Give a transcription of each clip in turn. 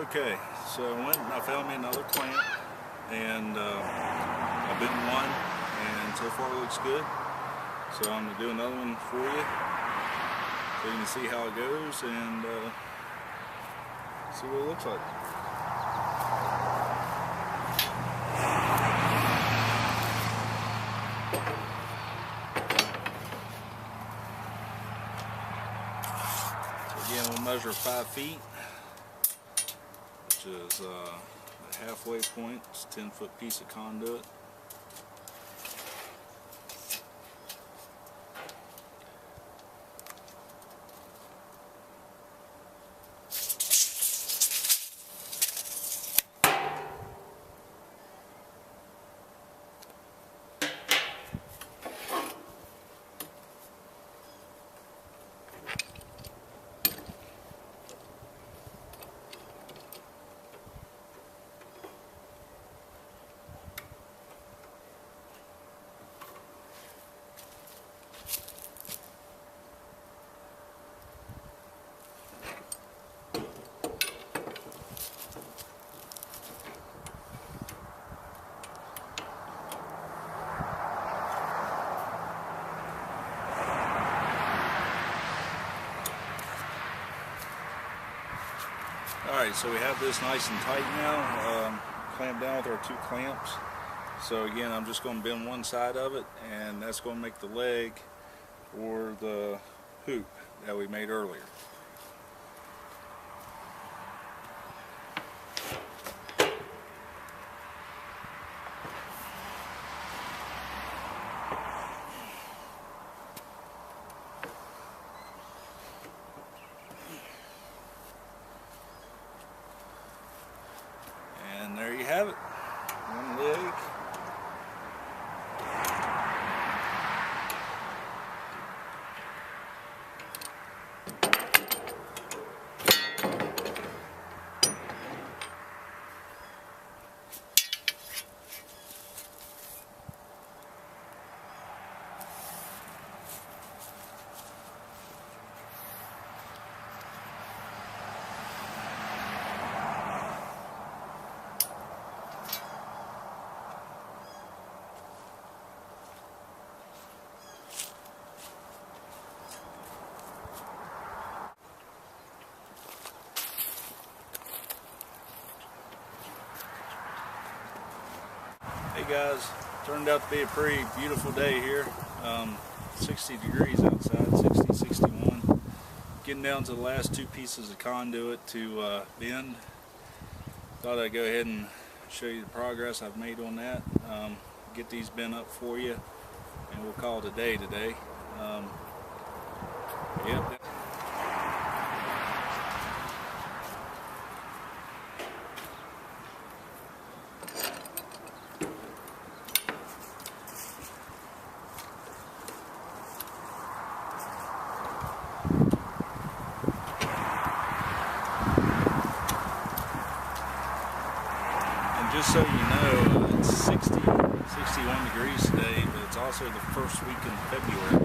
Okay, so I went and I found me another clamp, and I've been one, and so far it looks good. So I'm going to do another one for you, so you can see how it goes and see what it looks like. So again, we'll measure 5 feet. Which is the halfway point. It's a 10-foot piece of conduit. Alright, so we have this nice and tight now, clamped down with our 2 clamps. So again, I'm just going to bend one side of it, and that's going to make the leg for the hoop that we made earlier. And there you have it, one leg. Hey guys, turned out to be a pretty beautiful day here. 60 degrees outside, 60, 61. Getting down to the last 2 pieces of conduit to bend. Thought I'd go ahead and show you the progress I've made on that. Get these bent up for you, and we'll call it a day today. Yep. Just so you know, it's 60, 61 degrees today, but it's also the first week in February.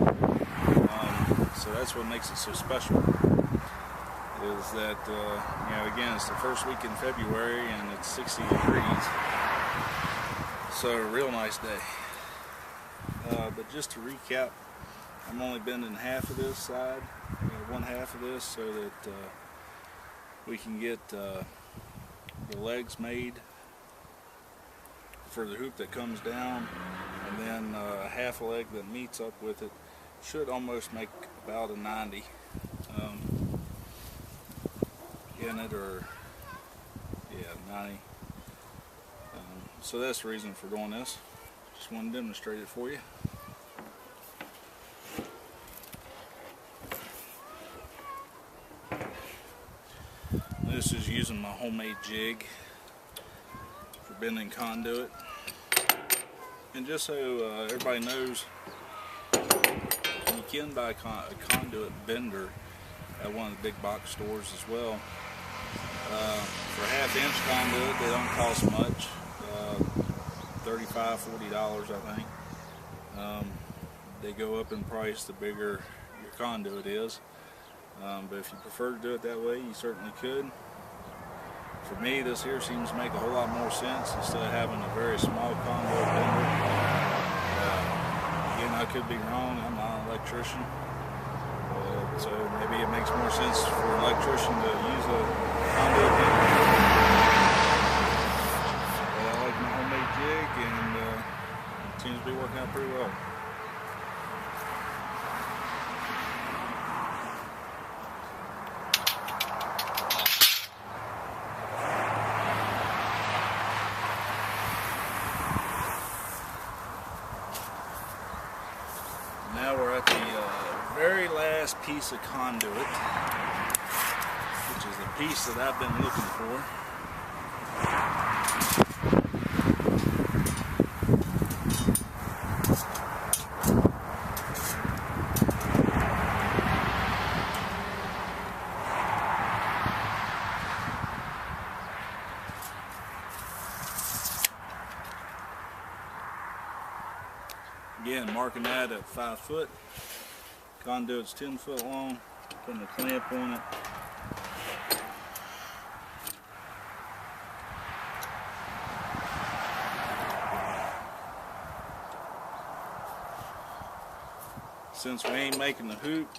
So that's what makes it so special, is that, you know, again, it's the first week in February and it's 60 degrees. So a real nice day. But just to recap, I'm only bending half of this side, one half of this, so that we can get the legs made for the hoop that comes down, and then half a leg that meets up with it should almost make about a 90 in it, or yeah, 90. So that's the reason for doing this. Just want to demonstrate it for you. This is using my homemade jig for bending conduit. And just so everybody knows, you can buy a conduit bender at one of the big box stores as well. For a half-inch conduit, they don't cost much, $35, $40 I think. They go up in price the bigger your conduit is. But if you prefer to do it that way, you certainly could. for me, this here seems to make a whole lot more sense instead of having a very small conduit bender. Again, I could be wrong. I'm not an electrician. So maybe it makes more sense for an electrician to use a conduit bender. I like my homemade jig, and it seems to be working out pretty well. Now we're at the very last piece of conduit, which is the piece that I've been looking for. Again, marking that at 5 foot. Conduit's 10 foot long. Putting a clamp on it. Since we ain't making the hoop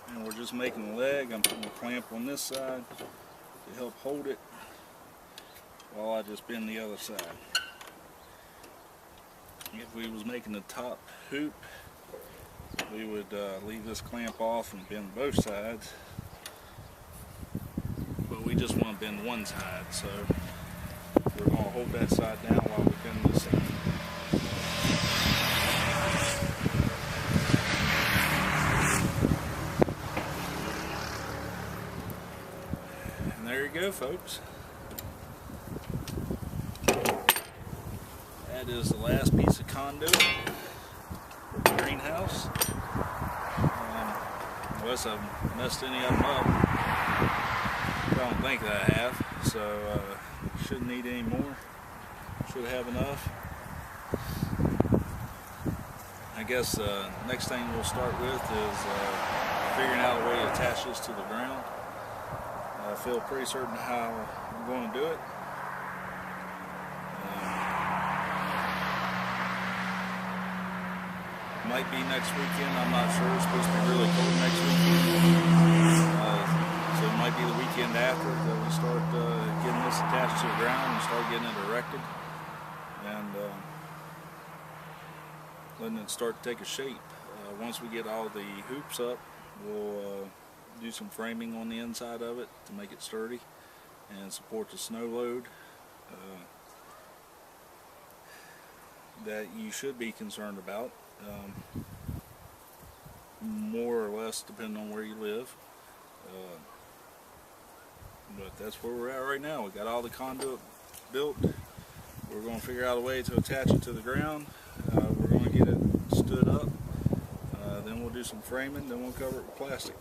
and we're just making the leg, I'm putting a clamp on this side to help hold it while I just bend the other side. If we was making the top hoop, we would leave this clamp off and bend both sides, but we just want to bend one side, so we're going to hold that side down while we bend this side. And there you go, folks. That is the last piece of conduit for the greenhouse. Unless I've messed any of them up. I don't think that I have, so shouldn't need any more. Should have enough. I guess next thing we'll start with is figuring out a way to attach this to the ground. I feel pretty certain how I'm going to do it. Might be next weekend, I'm not sure. It's supposed to be really cold next weekend. So it might be the weekend after that we start getting this attached to the ground and start getting it erected. And letting it start to take a shape. Once we get all the hoops up, we'll do some framing on the inside of it to make it sturdy and support the snow load. That you should be concerned about. More or less depending on where you live, but that's where we're at right now. We got all the conduit built. We're going to figure out a way to attach it to the ground. We're going to get it stood up, then we'll do some framing, then we'll cover it with plastic.